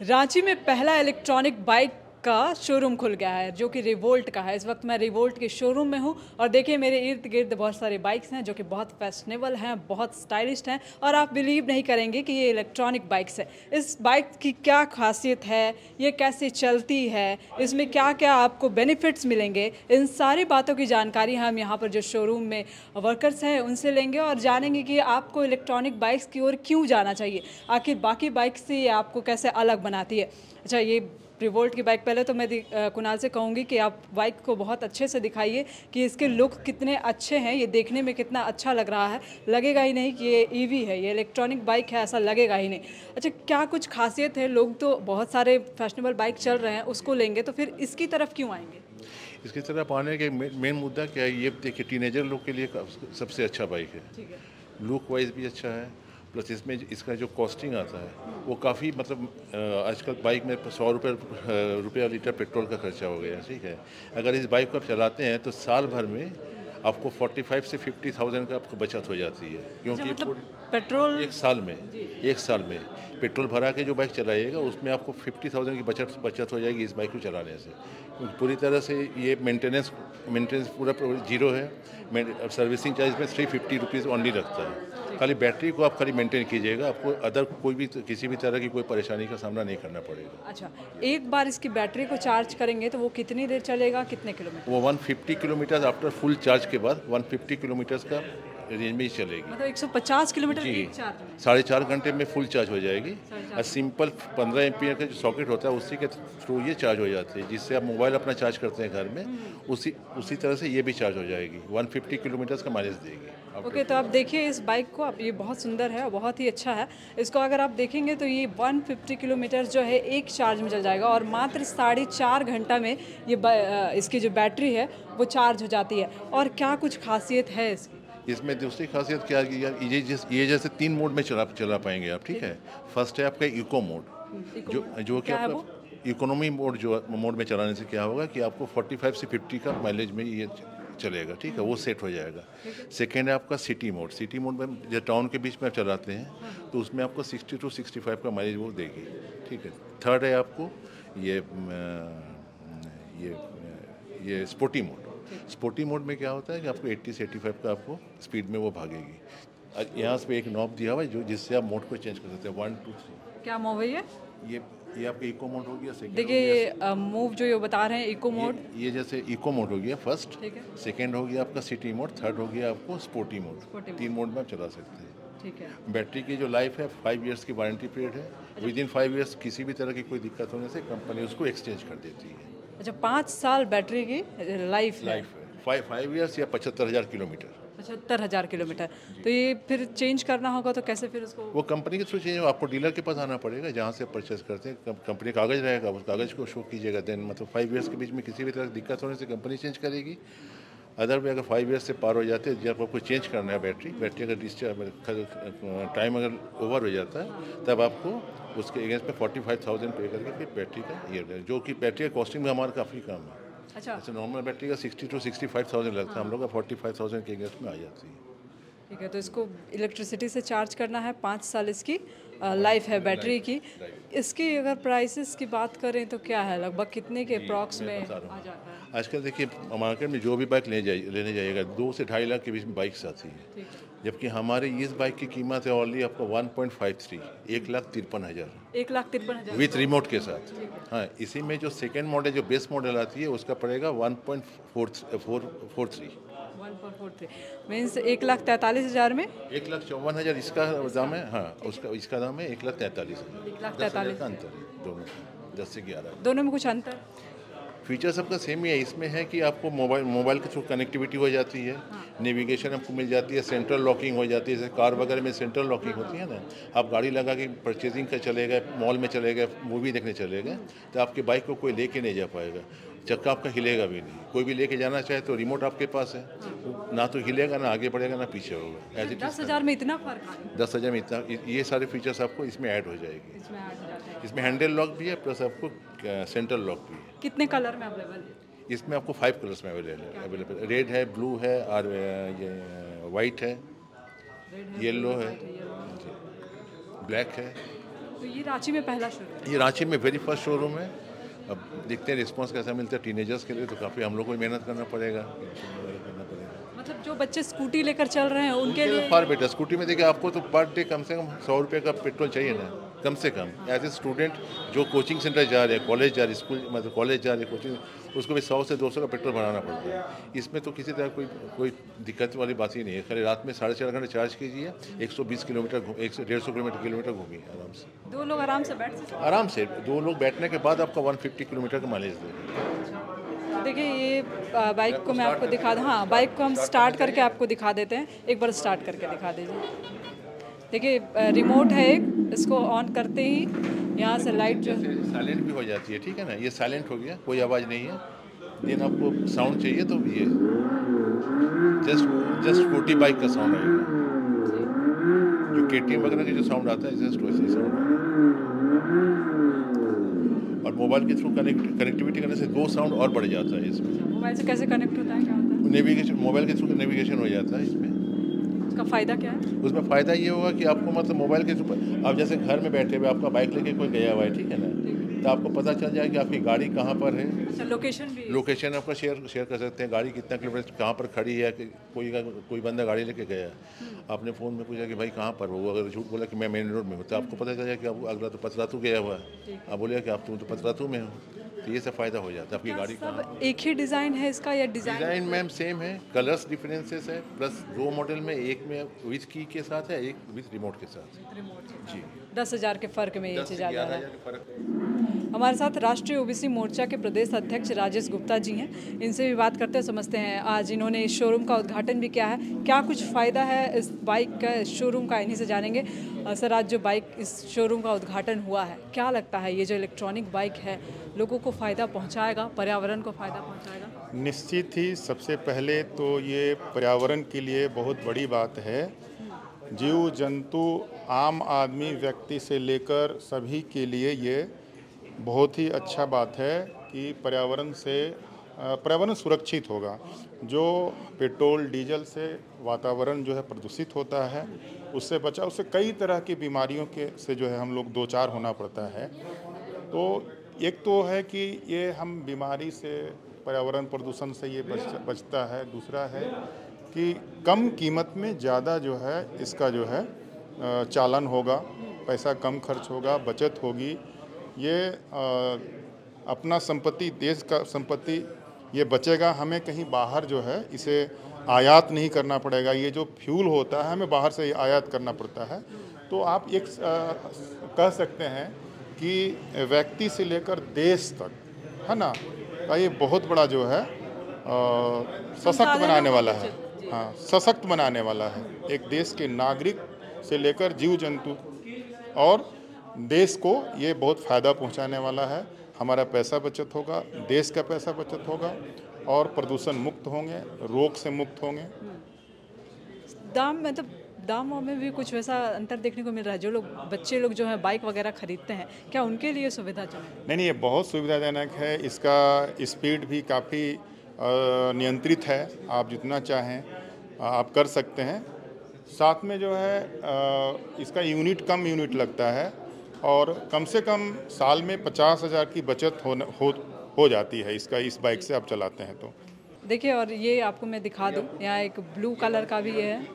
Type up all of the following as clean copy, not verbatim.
रांची में पहला electronic bike का शोरूम खुल गया है जो कि रिवोल्ट का है। इस वक्त मैं रिवोल्ट के शोरूम में हूं और देखिए मेरे इर्द गिर्द बहुत सारे बाइक्स हैं जो कि बहुत फैशनेबल हैं, बहुत स्टाइलिश हैं और आप बिलीव नहीं करेंगे कि ये इलेक्ट्रॉनिक बाइक्स है। इस बाइक की क्या खासियत है, ये कैसे चलती है, इसमें क्या क्या आपको बेनिफिट्स मिलेंगे, इन सारी बातों की जानकारी हम यहाँ पर जो शोरूम में वर्कर्स हैं उनसे लेंगे और जानेंगे कि आपको इलेक्ट्रॉनिक बाइक्स की ओर क्यों जाना चाहिए, आखिर बाकी बाइक से ये आपको कैसे अलग बनाती है। अच्छा, ये रिवोल्ट की बाइक, पहले तो मैं कुणाल से कहूँगी कि आप बाइक को बहुत अच्छे से दिखाइए कि इसके लुक कितने अच्छे हैं, ये देखने में कितना अच्छा लग रहा है। लगेगा ही नहीं कि ये ईवी है, ये इलेक्ट्रॉनिक बाइक है, ऐसा लगेगा ही नहीं। अच्छा, क्या कुछ खासियत है? लोग तो बहुत सारे फैशनेबल बाइक चल रहे हैं, उसको लेंगे तो फिर इसकी तरफ क्यों आएंगे? इसकी तरफ आने के मेन मुद्दा क्या है, ये देखिए टीनेजर लोग के लिए सबसे अच्छा बाइक है। ठीक है। लुक वाइज भी अच्छा है, प्लस इसमें इसका जो कॉस्टिंग आता है वो काफ़ी मतलब आजकल बाइक में 100 रुपया लीटर पेट्रोल का खर्चा हो गया है। ठीक है, अगर इस बाइक को आप चलाते हैं तो साल भर में आपको 45 से 50,000 का आपको बचत हो जाती है, अच्छा, क्योंकि मतलब पेट्रोल एक साल में पेट्रोल भरा के जो बाइक चलाइएगा उसमें आपको 50,000 की बचत हो जाएगी इस बाइक को चलाने से। पूरी तरह से ये मेंटेनेंस पूरा जीरो है। सर्विसिंग चार्ज में 350 रुपीज़ ओनली लगता है। खाली बैटरी को आप खाली मेंटेन कीजिएगा, आपको अदर कोई भी किसी भी तरह की कोई परेशानी का सामना नहीं करना पड़ेगा। अच्छा, एक बार इसकी बैटरी को चार्ज करेंगे तो वो कितनी देर चलेगा, कितने किलोमीटर? वो 150 किलोमीटर आफ्टर फुल चार्ज के बाद 150 किलोमीटर्स का रेंज में ही चलेगी। मतलब 150 किलोमीटर जी, एक चार्ज में? 4.5 घंटे में फुल चार्ज हो जाएगी। और सिंपल 15 एम्पियर का जो सॉकेट होता है उसी के थ्रू ये चार्ज हो जाती है, जिससे आप मोबाइल अपना चार्ज करते हैं घर में, उसी तरह से ये भी चार्ज हो जाएगी। 150 किलोमीटर्स का माइलेज देगी। ओके, तो आप देखिए इस बाइक को, आप, ये बहुत सुंदर है और बहुत ही अच्छा है। इसको अगर आप देखेंगे तो ये 150 किलोमीटर जो है एक चार्ज में चल जाएगा और मात्र 4.5 घंटा में ये इसकी जो बैटरी है वो चार्ज हो जाती है। और क्या कुछ खासियत है इसकी? इसमें दूसरी खासियत क्या है कि यार ये जैसे 3 मोड में चला पाएंगे आप। ठीक है, फर्स्ट है आपका इको मोड, जो कि क्या है आपका वो? इकोनॉमी मोड, जो मोड में चलाने से क्या होगा कि आपको 45 से 50 का माइलेज में ये चलेगा। ठीक है, वो सेट हो जाएगा। सेकेंड है आपका सिटी मोड में जो टाउन के बीच में आप चलाते हैं तो उसमें आपको 60 टू 65 का माइलेज वो देगी। ठीक है। थर्ड है आपको ये ये स्पोर्टी मोड में क्या होता है कि आपको 80 से 85 का आपको स्पीड में वो भागेगी। यहाँ पे एक नॉब दिया हुआ है जिससे आप मोड को चेंज कर सकते हैं, 1 2 3। क्या मूव है ये? ये आपका इको मोड हो गया। सेकंड देखिए मूव जो ये बता रहे हैं इको मोड, ये जैसे इको मोड हो गया फर्स्ट। ठीक है। सेकंड हो गया आपका सिटी मोड, थर्ड हो गया आपको स्पोर्टी मोड। 3 मोड में आप चला सकते हैं। ठीक है। बैटरी की जो लाइफ है 5 ईयर्स की वारंटी पीरियड है। विद इन 5 ईयर्स किसी भी तरह की कोई दिक्कत होने से कंपनी उसको एक्सचेंज कर देती है। अच्छा, 5 साल बैटरी की लाइफ है। 5 ईयर्स या 75,000 किलोमीटर। 75,000 किलोमीटर। तो ये फिर चेंज करना होगा तो कैसे फिर उसको? वो कंपनी के थ्रू चेंज, आपको डीलर के पास आना पड़ेगा जहाँ से परचेस करते हैं। कंपनी कागज़ रहेगा, उस कागज़ को शो कीजिएगा, देन मतलब 5 ईयर्स के बीच में किसी भी तरह की दिक्कत होने से कंपनी चेंज करेगी। अदर में अगर 5 ईयर्स से पार हो जाते हैं, जब आपको चेंज करना है बैटरी अगर डिस्चार्ज टाइम अगर ओवर हो जाता है तब आपको उसके अगेंस्ट में 45,000 पे करके फिर बैटरी का ईयर, जो कि बैटरी का कॉस्टिंग में हमारा काफ़ी कम है। अच्छा, जैसे नॉर्मल बैटरी का 60 टू 65,000 लगता है, हम लोग का 45,000 के अगेंस्ट में आ जाती है। ठीक है। तो इसको इलेक्ट्रिसिटी से चार्ज करना है, 5 साल इसकी लाइफ है बैटरी की। इसकी अगर प्राइसेस की बात करें तो क्या है, लगभग कितने के अप्रॉक्स में आ जाता है? आजकल देखिए मार्केट में जो भी बाइक लेने जाइएगा 2 से 2.5 लाख के बीच में बाइक्स आती है, ठीक है। जबकि हमारे इस बाइक की कीमत है ऑनली आपका 1.53, 1,53,000 1,53,000 विथ रिमोट के साथ। हाँ, इसी में जो सेकेंड मॉडल, जो बेस मॉडल आती है उसका पड़ेगा 1.43। 1,443 मीन्स 1,43,000 में 1,54,000 इसका दाम है। हाँ, इसका दाम है 1,43,000। 1,43,000 का अंतर है दोनों में, 10 से 11। दोनों में कुछ अंतर? फीचर सबका सेम ही है। इसमें है कि आपको मोबाइल के थ्रू कनेक्टिविटी हो जाती है, नेविगेशन आपको मिल जाती है, सेंट्रल लॉकिंग हो जाती है। जैसे कार वगैरह में सेंट्रल लॉकिंग होती है ना, आप गाड़ी लगा के परचेजिंग का चले गए, मॉल में चले गए, मूवी देखने चले गए, तो आपकी बाइक को कोई लेके नहीं जा पाएगा, चक्का आपका हिलेगा भी नहीं। कोई भी लेके जाना चाहे तो रिमोट आपके पास है, ना तो हिलेगा, ना आगे बढ़ेगा, ना पीछे होगा। 10,000 में इतना फर्क है? 10,000 में इतना, ये सारे फीचर्स आपको इसमें ऐड हो जाएगी। इसमें ऐड हो जाता है। इसमें हैंडल लॉक भी है, प्लस आपको सेंट्रल लॉक भी है। कितने कलर में अवेलेबल है? इसमें आपको 5 कलर्स में अवेलेबल। रेड है, ब्लू है, और ये वाइट है, येलो है, ब्लैक है। तो ये रांची में पहला शोरूम है। ये रांची में वेरी फर्स्ट शोरूम है। अब देखते हैं रिस्पांस कैसा मिलता है। टीनेजर्स के लिए तो काफ़ी हम लोग को मेहनत करना पड़ेगा, मतलब जो बच्चे स्कूटी लेकर चल रहे हैं उनके लिए फार बेटर। स्कूटी में देखिए आपको तो पर डे कम से कम 100 रुपये का पेट्रोल चाहिए ना, कम से कम। एज ए स्टूडेंट जो कोचिंग सेंटर जा रहे हैं, कॉलेज जा रहे हैं, स्कूल मतलब कॉलेज जा रहे हैं, कोचिंग, उसको भी 100 से 200 का पेट्रोल भराना पड़ता है। इसमें तो किसी तरह कोई दिक्कत वाली बात ही नहीं है। खाली रात में 4.5 घंटे चार्ज कीजिए, 120 किलोमीटर 150 किलोमीटर घूमिए आराम से। 2 लोग आराम से बैठ सकते हैं। आराम से 2 लोग बैठने के बाद आपका 150 किलोमीटर का माइलेज देगा। देखिए ये बाइक को मैं आपको दिखा दूँ। हाँ, बाइक को हम स्टार्ट करके आपको दिखा देते हैं। एक बार स्टार्ट करके दिखा दीजिए। देखिए रिमोट है एक, इसको ऑन करते ही यहाँ से लाइट जो साइलेंट भी हो जाती है, ठीक है ना। ये साइलेंट हो गया, कोई आवाज़ नहीं है। देन आपको साउंड चाहिए तो ये जस्ट स्कूटी बाइक का साउंड आएगा। जो KTM वगैरह के जो साउंड आता है जस्ट वैसे ही साउंड। और मोबाइल के थ्रू कनेक्टिविटी करने से 2 साउंड और बढ़ जाता है इसमें। मोबाइल से कैसे कनेक्ट होता है, क्या होता है? नेविगेशन, मोबाइल के थ्रू नेविगेशन हो जाता है इसमें। उसका फ़ायदा क्या है? उसमें फ़ायदा ये होगा कि आपको मतलब मोबाइल के थ्रू, आप जैसे घर में बैठे हुए आपका बाइक लेके कोई गया हुआ है, ठीक है ना, तो आपको पता चल जाए कि आपकी गाड़ी कहाँ पर है। अच्छा, लोकेशन आपका शेयर कर सकते हैं। गाड़ी कितना किलोमीटर कहाँ पर खड़ी है, कि कोई बंदा गाड़ी लेके गया, आपने फ़ोन में पूछा कि भाई कहाँ पर हो, अगर झूठ बोला कि मैं मेन रोड में हूँ, तो आपको पता चल जाए कि आप अगला तो पतरातू गया हुआ है, आप बोले कि आप तुम तो पतरातू में हो। तो ये सब फ़ायदा हो जाता है। आपकी गाड़ी का एक ही डिज़ाइन है इसका या डिज़ाइन मैम सेम है, कलर्स डिफरेंसेस है, प्लस 2 मॉडल में, एक में विथ की के साथ है, एक विथ रिमोट के साथ। जी 10,000 के फ़र्क में ये 10 चीज़ से आ जा रहा 11,000 है। के फ़र्क। हमारे साथ राष्ट्रीय ओबीसी मोर्चा के प्रदेश अध्यक्ष राजेश गुप्ता जी हैं। इनसे भी बात करते हैं, समझते हैं आज इन्होंने इस शोरूम का उद्घाटन भी किया है, क्या कुछ फ़ायदा है इस बाइक का, इस शोरूम का, इन्हीं से जानेंगे। सर, आज जो बाइक इस शोरूम का उद्घाटन हुआ है, क्या लगता है ये जो इलेक्ट्रॉनिक बाइक है लोगों को फ़ायदा पहुँचाएगा, पर्यावरण को फ़ायदा पहुँचाएगा? निश्चित ही सबसे पहले तो ये पर्यावरण के लिए बहुत बड़ी बात है। जीव जंतु, आम आदमी, व्यक्ति से लेकर सभी के लिए ये बहुत ही अच्छा बात है कि पर्यावरण सुरक्षित होगा। जो पेट्रोल डीजल से वातावरण जो है प्रदूषित होता है, उससे बचा, उससे कई तरह की बीमारियों के से जो है हम लोग दो चार होना पड़ता है। तो एक तो है कि ये हम बीमारी से, पर्यावरण प्रदूषण से ये बचता है। दूसरा है कि कम कीमत में ज़्यादा जो है इसका जो है चालन होगा, पैसा कम खर्च होगा, बचत होगी। ये अपना संपत्ति, देश का संपत्ति ये बचेगा। हमें कहीं बाहर जो है इसे आयात नहीं करना पड़ेगा। ये जो फ्यूल होता है हमें बाहर से आयात करना पड़ता है। तो आप एक कह सकते हैं कि व्यक्ति से लेकर देश तक, है ना, का ये बहुत बड़ा जो है सशक्त बनाने वाला है। हाँ, सशक्त बनाने वाला है एक देश के नागरिक से लेकर जीव जंतु, और देश को ये बहुत फ़ायदा पहुंचाने वाला है। हमारा पैसा बचत होगा, देश का पैसा बचत होगा, और प्रदूषण मुक्त होंगे, रोग से मुक्त होंगे। दामों में भी कुछ वैसा अंतर देखने को मिल रहा है? जो लोग, बच्चे लोग जो है बाइक वगैरह खरीदते हैं, क्या उनके लिए सुविधाजनक? नहीं, ये बहुत सुविधाजनक है। इसका स्पीड भी काफ़ी नियंत्रित है। आप जितना चाहें आप कर सकते हैं। साथ में जो है इसका कम यूनिट लगता है, और कम से कम साल में 50,000 की बचत हो जाती है इस बाइक से आप चलाते हैं तो। देखिए, और ये आपको मैं दिखा दूं, यहाँ एक ब्लू कलर का भी है,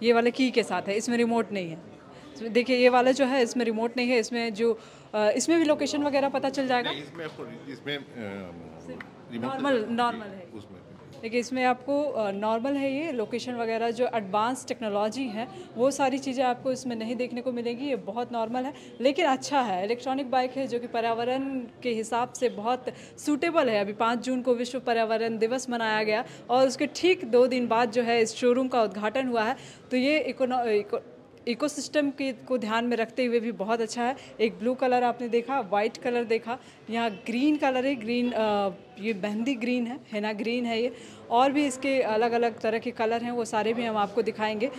ये वाले की के साथ है, इसमें रिमोट नहीं है। देखिए ये वाला जो है इसमें रिमोट नहीं है, इसमें भी लोकेशन वगैरह पता चल जाएगा। इसमें नॉर्मल है उसमें। देखिए इसमें आपको नॉर्मल है, ये लोकेशन वगैरह जो एडवांस टेक्नोलॉजी है वो सारी चीज़ें आपको इसमें नहीं देखने को मिलेगी। ये बहुत नॉर्मल है, लेकिन अच्छा है, इलेक्ट्रॉनिक बाइक है जो कि पर्यावरण के हिसाब से बहुत सूटेबल है। अभी 5 जून को विश्व पर्यावरण दिवस मनाया गया, और उसके ठीक 2 दिन बाद जो है इस शोरूम का उद्घाटन हुआ है। तो ये इकोसिस्टम को ध्यान में रखते हुए भी बहुत अच्छा है। एक ब्लू कलर आपने देखा, वाइट कलर देखा, यहाँ ग्रीन कलर है, ये मेहंदी ग्रीन है, हेना ग्रीन है ये, और भी इसके अलग अलग तरह के कलर हैं, वो सारे भी हम आपको दिखाएंगे।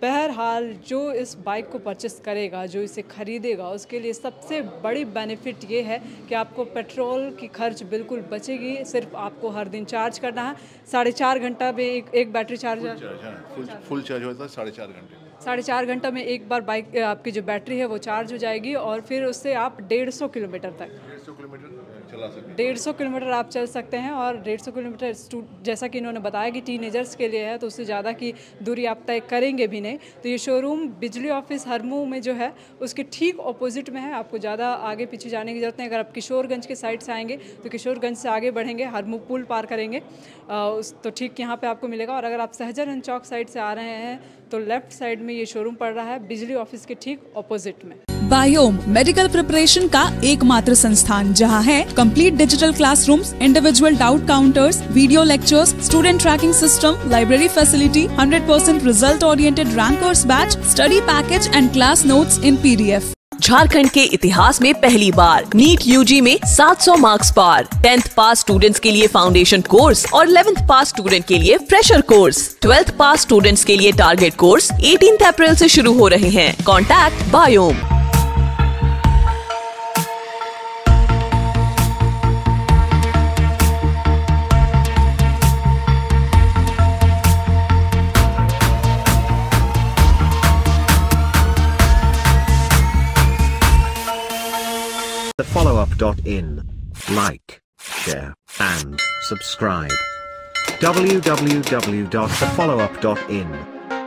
बहरहाल जो इस बाइक को परचेस करेगा, जो इसे ख़रीदेगा, उसके लिए सबसे बड़ी बेनिफिट ये है कि आपको पेट्रोल की खर्च बिल्कुल बचेगी। सिर्फ आपको हर दिन चार्ज करना है, 4.5 घंटा में एक बैटरी चार्जर फुल चार्ज होता है 4.5 घंटे। 4.5 घंटा में एक बार बाइक आपकी जो बैटरी है वो चार्ज हो जाएगी और फिर उससे आप 150 किलोमीटर तक 150 किलोमीटर चला सकते हैं। 150 किलोमीटर आप चल सकते हैं। और 150 किलोमीटर जैसा कि इन्होंने बताया कि टीनेजर्स के लिए है, तो उससे ज़्यादा की दूरी आप तय करेंगे भी नहीं। तो ये शोरूम बिजली ऑफिस हरमू में जो है उसके ठीक ऑपोजिट में है, आपको ज़्यादा आगे पीछे जाने की जरूरत नहीं। अगर आप किशोरगंज के साइड से आएंगे तो किशोरगंज से आगे बढ़ेंगे, हरमू पुल पार करेंगे तो ठीक यहाँ पे आपको मिलेगा। और अगर आप सहजनगंज चौक साइड से आ रहे हैं तो लेफ्ट साइड में ये शोरूम पड़ रहा है, बिजली ऑफिस के ठीक ऑपोजिट में। बायोम मेडिकल प्रिपरेशन का एकमात्र संस्थान जहां है complete digital classrooms, individual doubt counters, video lectures, student tracking system, library facility, 100% result oriented rankers batch, study package and class notes in PDF। Jharkhand के इतिहास में पहली बार नीट UG में 700 मार्क्स पार। 10th पास स्टूडेंट्स के लिए फाउंडेशन कोर्स और 11th पास student के लिए फ्रेशर कोर्स। 12th पास स्टूडेंट्स के लिए टारगेट कोर्स 18 अप्रैल से शुरू हो रहे हैं। Contact biome. thefollowup.in. Like, share, and subscribe. www.thefollowup.in